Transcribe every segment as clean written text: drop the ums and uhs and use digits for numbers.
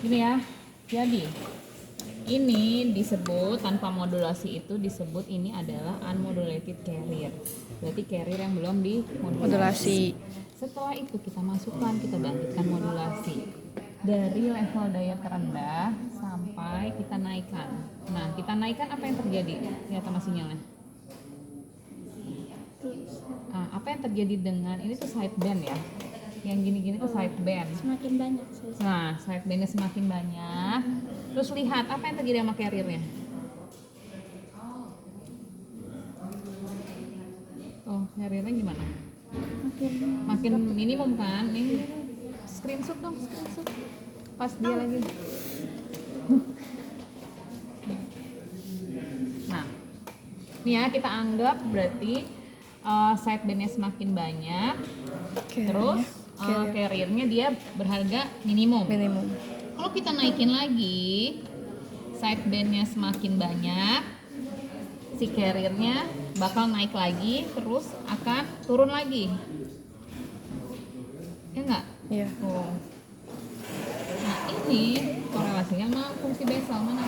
Gini ya, jadi ini disebut tanpa modulasi itu disebut ini adalah unmodulated carrier. Berarti carrier yang belum dimodulasi. Setelah itu kita masukkan, kita bangkitkan modulasi dari level daya terendah sampai kita naikkan. Nah, kita naikkan apa yang terjadi? Lihat sama sinyalnya. Nah, apa yang terjadi dengan ini tuh sideband ya? Yang gini-gini tuh sideband. Semakin banyak. Nah, sidebandnya semakin banyak. Terus lihat apa yang terjadi sama carriernya. Oh, carriernya gimana? Makin minimum kan? Ini screenshot dong, screenshot. Pas dia lagi. Nah, ini ya kita anggap berarti sidebandnya semakin banyak. Terus carriernya dia berharga minimum. Kalau kita naikin lagi, sidebandnya semakin banyak, si carriernya bakal naik lagi, terus akan turun lagi. Ya enggak? Iya. Oh. Nah ini korelasinya sama fungsi Bessel mana?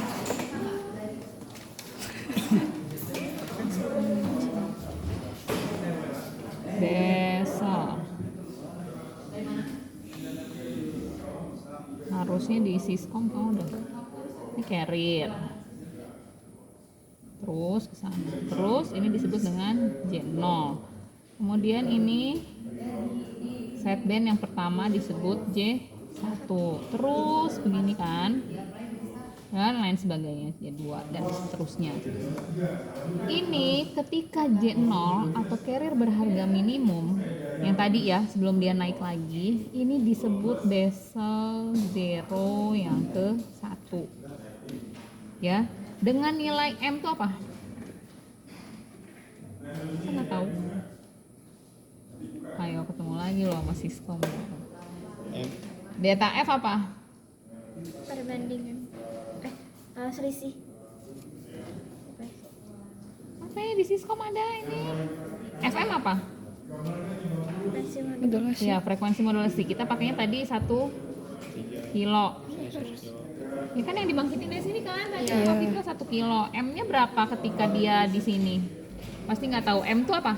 Bessel. Harusnya di siskom udah. Ini carrier. Terus ke sana. Terus ini disebut dengan J0. Kemudian ini sideband yang pertama disebut J1. Terus begini kan. Dan lain sebagainya, J2 dan seterusnya. Ini ketika J0 atau carrier berharga minimum yang tadi ya sebelum dia naik lagi, ini disebut Bessel 0 yang ke-1. Ya, dengan nilai M itu apa? Saya nggak tahu. Ayo ketemu lagi loh sama Siskom. Delta F apa? Perbandingan. Selisih. Apa ya di Siskom ada ini? FM apa? Modulasi. Ya, frekuensi modulasi. Kita pakainya tadi 1 kilo. Ya kan yang dibangkitin dari sini kan tadi waktu itu 1 kilo. M-nya berapa ketika dia di sini? Pasti nggak tahu. M itu apa?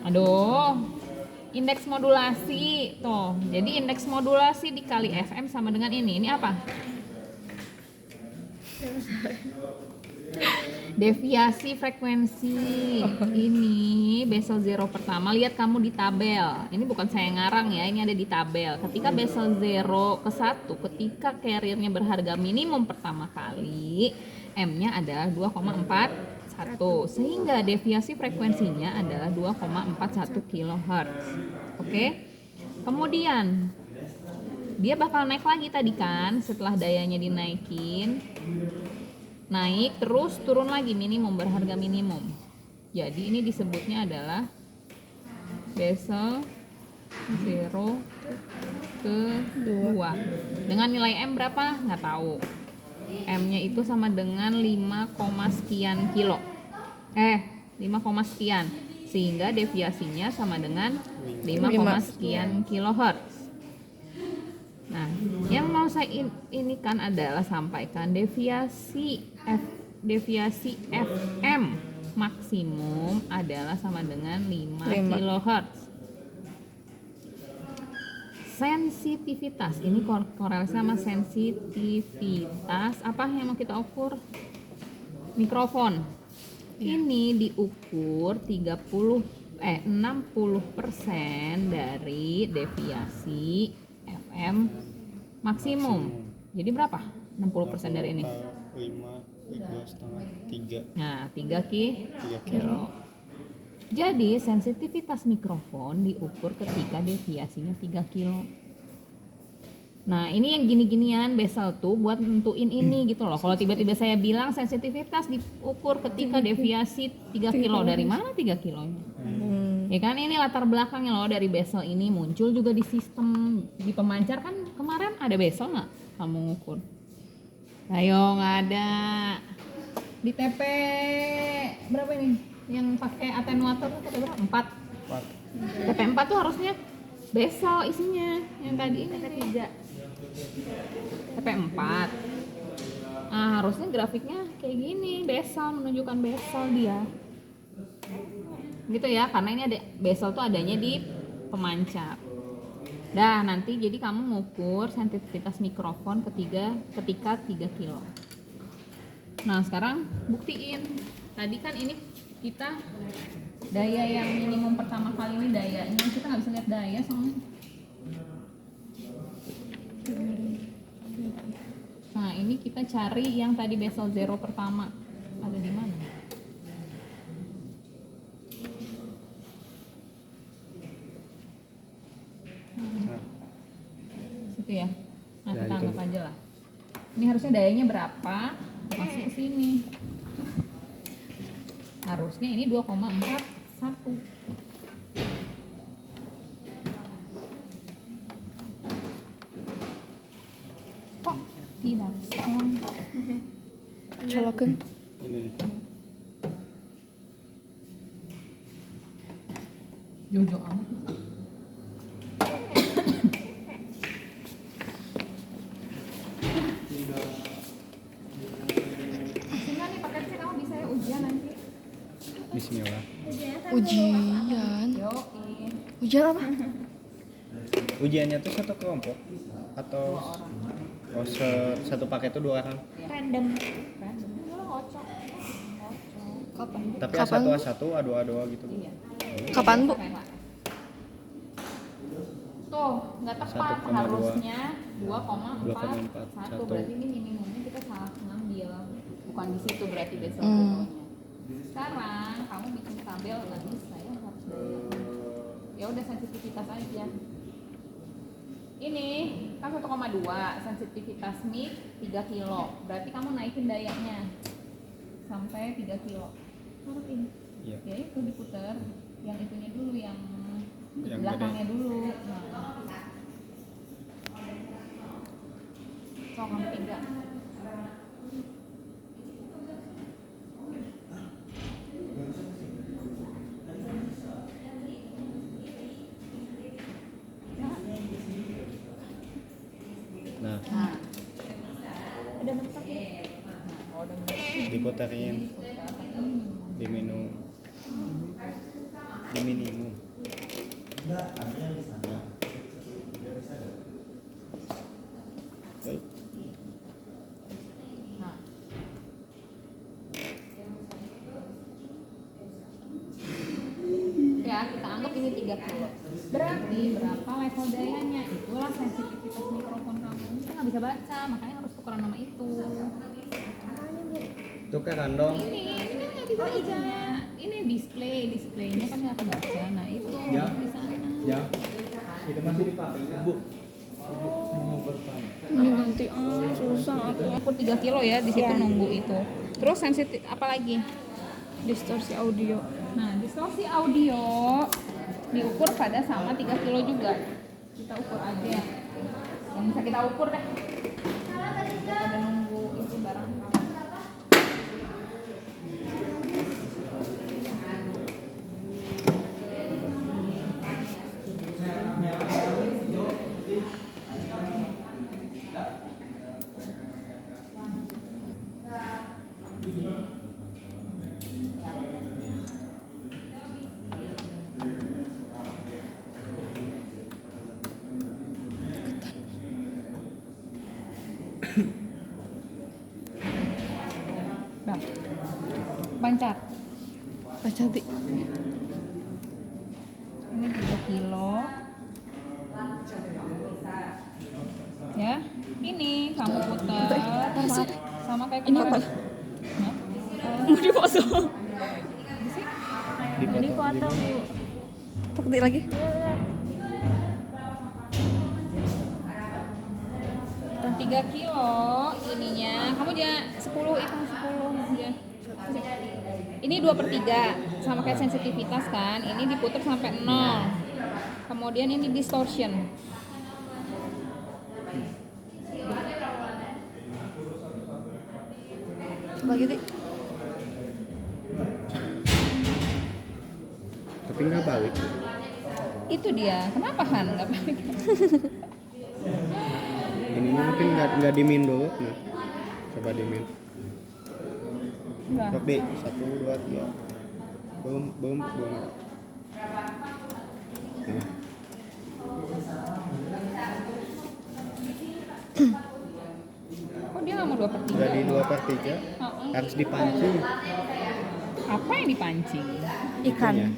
Aduh. Indeks modulasi tuh. Jadi indeks modulasi dikali FM sama dengan ini. Ini apa? Deviasi frekuensi. Ini Bessel 0 pertama. Lihat kamu di tabel. Ini bukan saya ngarang ya, ini ada di tabel. Ketika Bessel 0 ke 1, ketika carriernya berharga minimum pertama kali, M-nya adalah 2,41. Sehingga deviasi frekuensinya adalah 2,41 kHz. Oke. Kemudian dia bakal naik lagi tadi kan setelah dayanya dinaikin. Naik terus turun lagi minimum, berharga minimum. Jadi ini disebutnya adalah Bessel 0 ke 2 dengan nilai M berapa? Nggak tahu. M nya itu sama dengan 5, sekian kilo 5, sekian sehingga deviasinya sama dengan 5, sekian kilohertz. Nah, yang mau saya ini kan adalah sampaikan deviasi FM maksimum adalah sama dengan 5 kilohertz. Sensitivitas ini korelasi sama sensitivitas apa yang mau kita ukur? Mikrofon. Ini diukur 60% dari deviasi FM maksimum. Jadi berapa? 60% dari ini. 5,5, 3. Nah, 3 kilo. Jadi sensitivitas mikrofon diukur ketika deviasinya 3 kilo. Nah ini yang gini-ginian Bessel tuh buat nentuin ini gitu loh. Kalau tiba-tiba saya bilang sensitivitas diukur ketika deviasi 3 kilo. Dari mana 3 kilonya? Ya kan ini latar belakangnya loh dari Bessel ini muncul juga di sistem di pemancar kan kemarin ada Bessel nggak kamu ngukur? Ayo nggak ada. Di TP berapa ini? Yang pakai atenuator tuh berapa? 4. TP 4 tuh harusnya Bezel isinya yang tadi ini TP3. TP4. Nah, harusnya grafiknya kayak gini, bezel menunjukkan bezel dia. Gitu ya, karena ini ada bezel tuh adanya di pemancar. Dah, nanti jadi kamu ngukur sensitivitas mikrofon ketika 3 kilo. Nah, sekarang buktiin. Tadi kan ini kita daya yang minimum pertama kali ini dayanya, kita nggak bisa lihat daya soalnya. Nah, ini kita cari yang tadi bezel zero pertama. Ada di mana? Situ ya. Nah, Ya, kita itu. anggap aja lah. Ini harusnya dayanya berapa? Masuk ke sini. Harusnya ini 2,41. Kok tidak sama? Colokeun. Ini nih. Jojo amat. Sehingga nih paketnya kamu bisa ya ujian nanti. Bismillah. Ujian. Yoi. Ujian apa? Ujiannya tuh satu kelompok atau satu paket tuh 2 orang. Random. Random. Lu ngocok. Kapan? Tapi Kapan? A1 A1, A2 A2 gitu. Iya. Kapan, Bu? Tuh, nggak tepat. 1,2. Harusnya 2,41. 2,41. Berarti ini minimumnya kita salah ngambil. Bukan di situ berarti besok. Sekarang kamu bikin tabel nggak bisa ya, harus daya. Ya udah sensitivitas aja. Ini kan 1,2, sensitivitas mic 3 kilo. Berarti kamu naikin dayanya sampai 3 kilo. Harus ini. Iya. Ya itu diputar. Yang itunya dulu, yang Yang belakangnya dulu. Nah. So, kamu 3. Nah, Nah, Udah mentok ya? oh, udah mulai. diputerin di minimum. Di minimum. Baik. Nah. Ya, kita anggap ini 3 kilo. Berarti berapa level dayanya? Itulah sensitivitas mikrofon kamu. Kita nggak bisa baca, makanya harus tukeran nama itu. Tukeran dong. Ini nggak bisa baca. Ini displaynya kan nggak kebaca. Nah itu Ya. di sana. Ya. Itu masih dipakai, Bu. Ini nanti susah aku. Ukur 3 kilo ya, di situ Ya. nunggu itu. Terus sensitif apa lagi? Distorsi audio. Nah, distorsi audio diukur pada sama 3 kilo juga. Kita ukur aja. Yang bisa kita ukur deh. Daripada nunggu itu barang. Nah, pancar. Baca nanti. Ini 3 kilo. Ya, ini kamu putar sama kayak Ini kemarin. apa? Hah? Mau dipotong. Dipotong. Dipotong, Bu. Pakai lagi. 3 kilo ininya. Kamu jangan 10, hitung 10 ya. Ini 2/3 sama kayak sensitivitas kan. Ini diputar sampai 0. Kemudian ini distortion. Bagi Dik. Tapi nggak balik. Itu dia. Kenapa Han? Nggak pakai. Ini mungkin nggak dimin dulu. Nah, coba dimin. Nggak. Sok di 1, 2, 3. Belum. Nah. Kok dia nggak mau 2/3? Udah di 2/3 harus dipancing. Apa yang dipancing? Ikan. Itunya.